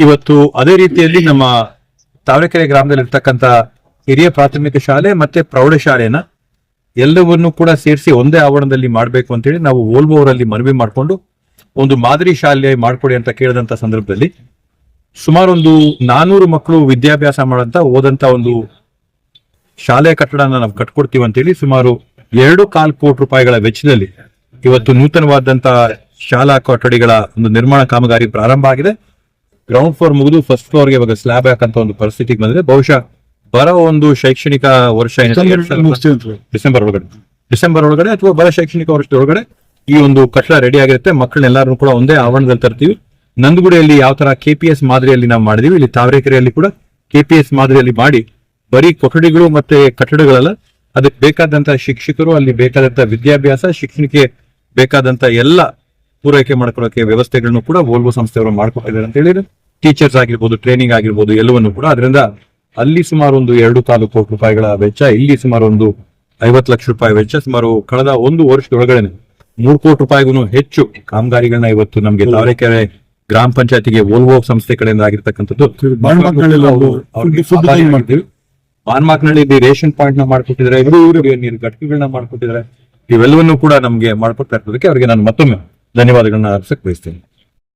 ಇವತ್ತು ಅದೇ ರೀತಿಯಲ್ಲಿ ನಮ್ಮ ತಾವರೆಕೆರೆ ಗ್ರಾಮದಲ್ಲಿ ಇರ್ತಕ್ಕಂಥ ಹಿರಿಯ ಪ್ರಾಥಮಿಕ ಶಾಲೆ ಮತ್ತೆ ಪ್ರೌಢಶಾಲೆನ ಎಲ್ಲವನ್ನೂ ಕೂಡ ಸೇರಿಸಿ ಒಂದೇ ಆವರಣದಲ್ಲಿ ಮಾಡಬೇಕು ಅಂತೇಳಿ ನಾವು ವೋಲ್ವೋ ಅವರಲ್ಲಿ ಮನವಿ ಮಾಡಿಕೊಂಡು ಒಂದು ಮಾದರಿ ಶಾಲೆ ಮಾಡ್ಕೊಡಿ ಅಂತ ಕೇಳಿದಂತ ಸಂದರ್ಭದಲ್ಲಿ ಸುಮಾರು ಒಂದು 400 ಮಕ್ಕಳು ವಿದ್ಯಾಭ್ಯಾಸ ಮಾಡಂತ ಓದಂತ ಒಂದು ಶಾಲೆ ಕಟ್ಟಡನ ನಾವು ಕಟ್ಕೊಡ್ತೀವಿ ಅಂತೇಳಿ ಸುಮಾರು 2.25 ಕೋಟಿ ರೂಪಾಯಿಗಳ ವೆಚ್ಚದಲ್ಲಿ ಇವತ್ತು ನೂತನವಾದಂತ ಶಾಲಾ ಕೊಠಡಿಗಳ ಒಂದು ನಿರ್ಮಾಣ ಕಾಮಗಾರಿ ಪ್ರಾರಂಭ ಆಗಿದೆ. ಗ್ರೌಂಡ್ ಫ್ಲೋರ್ ಮುಗಿದು ಫಸ್ಟ್ ಫ್ಲೋರ್ಗೆ ಇವಾಗ ಸ್ಲ್ಯಾಬ್ ಹಾಕಂತ ಒಂದು ಪರಿಸ್ಥಿತಿಗೆ ಬಂದಿದೆ. ಬಹುಶಃ ಬರೋ ಒಂದು ಶೈಕ್ಷಣಿಕ ವರ್ಷ ಡಿಸೆಂಬರ್ ಒಳಗಡೆ ಅಥವಾ ಬರೋ ಶೈಕ್ಷಣಿಕ ವರ್ಷದೊಳಗಡೆ ಈ ಒಂದು ಕಟ್ಟಡ ರೆಡಿ ಆಗಿರುತ್ತೆ. ಮಕ್ಕಳನ್ನೆಲ್ಲರೂ ಕೂಡ ಒಂದೇ ಆವರಣದಲ್ಲಿ ತರ್ತೀವಿ. ನಂದಗುಡಿಯಲ್ಲಿ ಯಾವ ತರ KPS ಮಾದರಿಯಲ್ಲಿ ನಾವು ಮಾಡಿದೀವಿ, ಇಲ್ಲಿ ತಾವರೆಕೆರೆಯಲ್ಲಿ ಕೂಡ KPS ಮಾದರಿಯಲ್ಲಿ ಮಾಡಿ ಬರೀ ಕೊಠಡಿಗಳು ಮತ್ತೆ ಕಟ್ಟಡಗಳಲ್ಲ, ಅದಕ್ಕೆ ಬೇಕಾದಂತ ಶಿಕ್ಷಕರು, ಅಲ್ಲಿ ಬೇಕಾದಂತ ವಿದ್ಯಾಭ್ಯಾಸ, ಶಿಕ್ಷಣಕ್ಕೆ ಬೇಕಾದಂತ ಎಲ್ಲ ಪೂರೈಕೆ ಮಾಡ್ಕೊಳ್ಳೋಕೆ ವ್ಯವಸ್ಥೆಗಳನ್ನು ಕೂಡ ವೋಲ್ವೋ ಸಂಸ್ಥೆಯವರು ಮಾಡ್ಕೊಟ್ಟಿದ್ದಾರೆ ಅಂತ ಹೇಳಿದ್ರೆ, ಟೀಚರ್ಸ್ ಆಗಿರ್ಬೋದು, ಟ್ರೈನಿಂಗ್ ಆಗಿರ್ಬೋದು, ಎಲ್ಲವನ್ನು ಕೂಡ. ಅದರಿಂದ ಅಲ್ಲಿ ಸುಮಾರು ಒಂದು 2.25 ಕೋಟಿ ರೂಪಾಯಿಗಳ ವೆಚ್ಚ, ಇಲ್ಲಿ ಸುಮಾರು ಒಂದು 50 ಲಕ್ಷ ರೂಪಾಯಿ ವೆಚ್ಚ, ಸುಮಾರು ಕಳೆದ ಒಂದು ವರ್ಷದೊಳಗಡೆ 3 ಕೋಟಿ ರೂಪಾಯಿಗೂ ಹೆಚ್ಚು ಕಾಮಗಾರಿಗಳನ್ನ ಇವತ್ತು ನಮ್ಗೆ ತಾವರೆಕೆರೆ ಗ್ರಾಮ ಪಂಚಾಯತಿಗೆ ವೋಲ್ವೋ ಸಂಸ್ಥೆ ಕಡೆಯಿಂದ ಆಗಿರ್ತಕ್ಕಂಥದ್ದು. ಬಾನ್ಮಾಕ್ನಲ್ಲಿ ರೇಷನ್ ಪಾಯಿಂಟ್ ನ ಮಾಡ್ಕೊಟ್ಟಿದ್ದಾರೆ, ನೀರು ಘಟಕಗಳನ್ನ ಮಾಡ್ಕೊಟ್ಟಿದ್ದಾರೆ. ಇವೆಲ್ಲವನ್ನೂ ಕೂಡ ನಮ್ಗೆ ಮಾಡ್ಕೊಡ್ತಾ ಇರೋದಕ್ಕೆ ಅವರಿಗೆ ನಾನು ಮತ್ತೊಮ್ಮೆ ಧನ್ಯವಾದಗಳನ್ನ ಅರ್ಪಿಸಕ್ ಬಯಸ್ತೇನೆ.